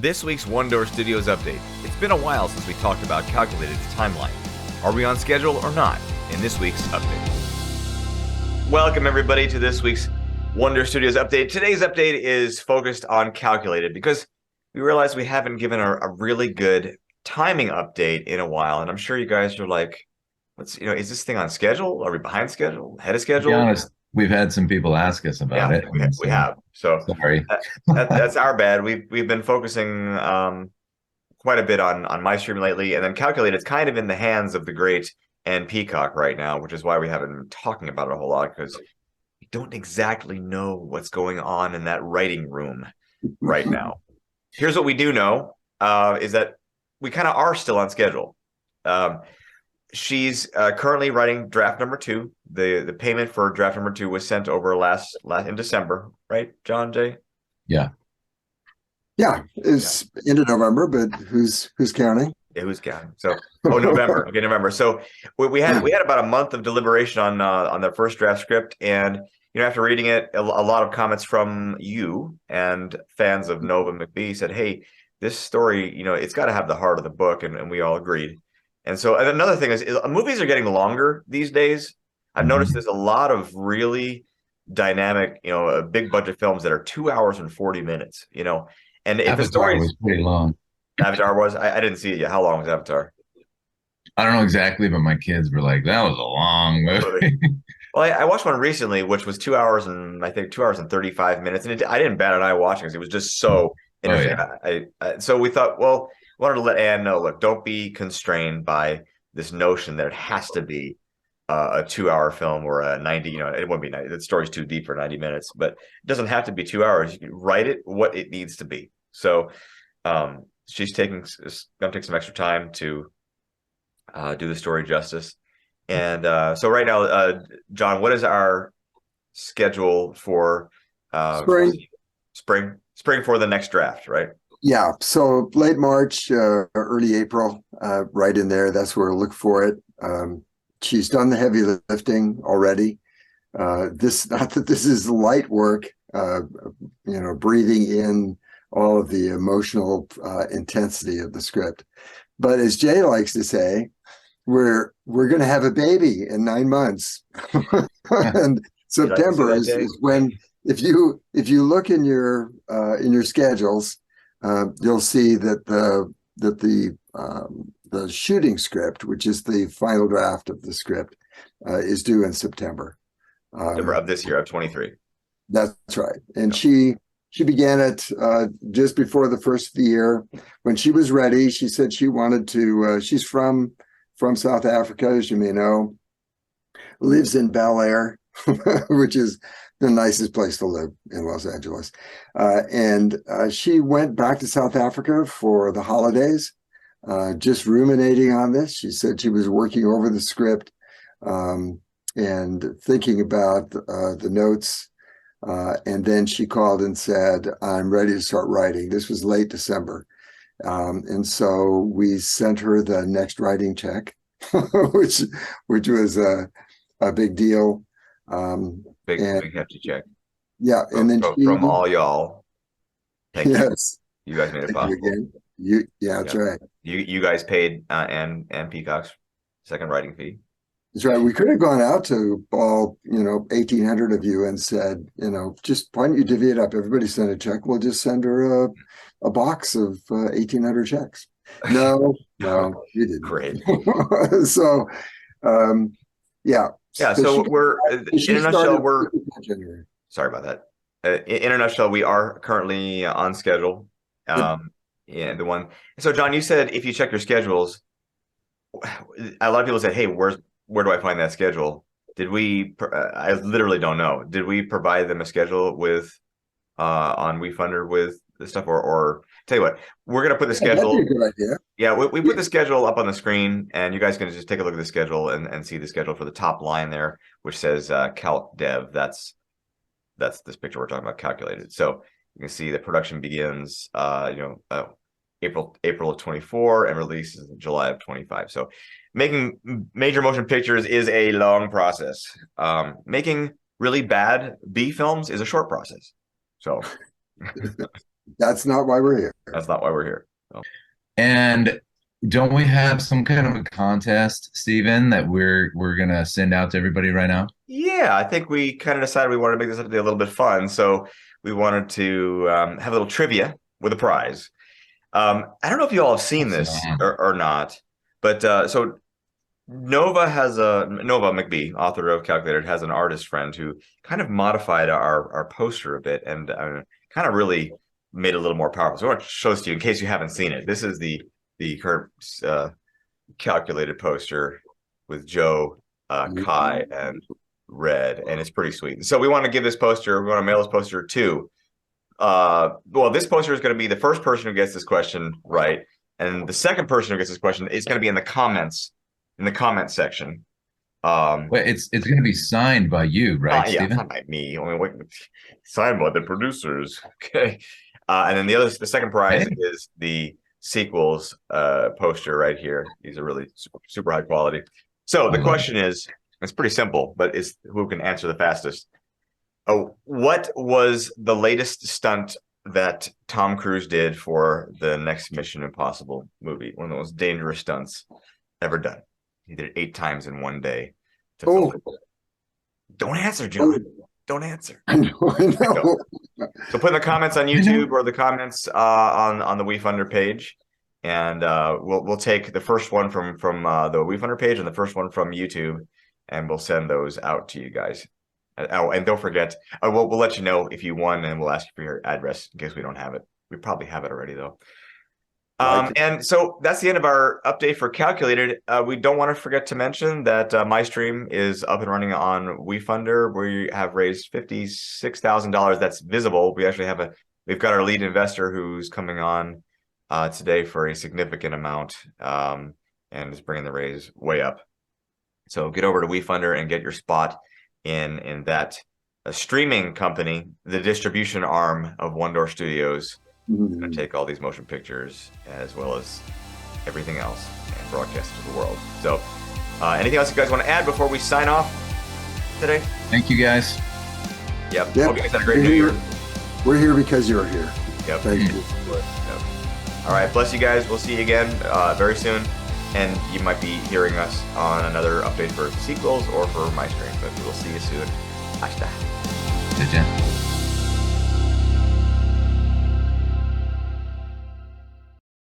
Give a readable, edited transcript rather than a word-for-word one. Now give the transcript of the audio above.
This week's ONEDOOR Studios update. It's been a while since we talked about Calculated's timeline. Are we on schedule or not in this week's update? Welcome everybody to this week's ONEDOOR Studios update. Today's update is focused on Calculated because we realized we haven't given a really good timing update in a while, and I'm sure you guys are like, is this thing on schedule? Are we behind schedule? Ahead of schedule? To be honest, we've had some people ask us about it. We have. So sorry. That's our bad. We've been focusing quite a bit on my stream lately, and then Calculated's kind of in the hands of the great and Peacock right now, which is why we haven't been talking about it a whole lot, because we don't exactly know what's going on in that writing room right now. Here's what we do know, is that we kind of are still on schedule. She's currently writing draft number 2. The payment for draft number 2 was sent over last in December, right, John Jay? Yeah, it's end of November, but who's counting? Yeah, who's counting? So, November. Okay, November. So we had about a month of deliberation on the first draft script, and after reading it, a lot of comments from you and fans of Nova McBee said, "Hey, this story, it's got to have the heart of the book," and we all agreed. And so, and another thing is movies are getting longer these days. I've noticed there's a lot of really dynamic, big budget films that are 2 hours and 40 minutes, and if the story was pretty long. Avatar was, I didn't see it yet. How long was Avatar? I don't know exactly, but my kids were like, that was a long movie. Well, I watched one recently, which was 2 hours and 35 minutes. And I didn't bat an eye watching because it was just so interesting. So we thought, well, wanted to let Anne know, look, don't be constrained by this notion that it has to be a 2-hour film or a 90, it wouldn't be 90. The story's too deep for 90 minutes, but it doesn't have to be 2 hours. You can write it what it needs to be. So she's going to take some extra time to do the story justice. And so right now, John, what is our schedule for spring for the next draft, right? Yeah, so late March, early April, right in there. That's where we'll look for it. She's done the heavy lifting already. Not that this is light work, breathing in all of the emotional intensity of the script. But as Jay likes to say, we're going to have a baby in 9 months, and September is when, if you look in your schedules, you'll see that the shooting script, which is the final draft of the script, is due in September. Of this year, of 23. That's right, and she began it just before the first of the year. When she was ready, she said she wanted to. She's from South Africa, as you may know, lives in Bel Air, which is the nicest place to live in Los Angeles. And she went back to South Africa for the holidays, just ruminating on this. She said she was working over the script and thinking about the notes. And then she called and said, "I'm ready to start writing." This was late December. And so we sent her the next writing check, which was a big deal. Big hefty check. Yeah, and then from all y'all. Thank you. You guys made it possible. That's right. You guys paid and Peacock's second writing fee. That's right. We could have gone out to all 1,800 of you and said, just why don't you divvy it up? Everybody send a check. We'll just send her a box of 1,800 checks. No, you didn't. Great. So, yeah. Yeah. So we're in a nutshell. Sorry about that. In a nutshell, we are currently on schedule. Yeah, the one. So, John, you said if you check your schedules, a lot of people said, "Hey, where do I find that schedule?" Did we? I literally don't know. Did we provide them a schedule with on WeFunder with the stuff, or tell you what, we're gonna put the schedule. That'd be a good idea. Yeah, we put the schedule up on the screen, and you guys can just take a look at the schedule and see the schedule for the top line there, which says Calc Dev. That's this picture we're talking about, Calculated. So you can see the production begins, April of 24 and releases in July of 25. So making major motion pictures is a long process. Making really bad B films is a short process. So That's not why we're here. That's not why we're here. So. And don't we have some kind of a contest, Stephen, that we're gonna send out to everybody right now? Yeah, I think we kind of decided we wanted to make this a little bit fun, so we wanted to have a little trivia with a prize. I don't know if you all have seen this or not, but so Nova McBee, author of Calculated, has an artist friend who kind of modified our poster a bit and kind of really made it a little more powerful. So I want to show this to you in case you haven't seen it. This is the current Calculated poster with Joe, Kai, and Red, and it's pretty sweet. So we want to give this poster. We want to mail this poster to. Well, this poster is going to be the first person who gets this question right, and the second person who gets this question is going to be in the comments. In the comment section. Wait, it's going to be signed by you, right, Yeah, Stephen? not by me. I mean, signed by the producers. Okay. And then the second prize is the sequels poster right here. These are really super, super high quality. So the question is, it's pretty simple, but it's who can answer the fastest. Oh, what was the latest stunt that Tom Cruise did for the next Mission Impossible movie? One of the most dangerous stunts ever done. He did it 8 times in one day. Don't answer, John. Don't answer. I know. So put in the comments on YouTube or the comments on the WeFunder page, and we'll take the first one from the WeFunder page and the first one from YouTube, and we'll send those out to you guys. Oh, and don't forget, we'll let you know if you won, and we'll ask you for your address in case we don't have it. We probably have it already, though. And so that's the end of our update for Calculated. We don't want to forget to mention that MyStream is up and running on WeFunder. We have raised $56,000. That's visible. We actually we've got our lead investor who's coming on today for a significant amount and is bringing the raise way up. So get over to WeFunder and get your spot in that streaming company, the distribution arm of ONEDOOR Studios. It's going to take all these motion pictures as well as everything else and broadcast it to the world. So anything else you guys want to add before we sign off today? Thank you, guys. Yep. Hope you guys had a great New Year. We're here because you're here. Yep. Thank you. Yep. All right. Bless you guys. We'll see you again very soon. And you might be hearing us on another update for sequels or for MyStream. But we will see you soon. Hasta.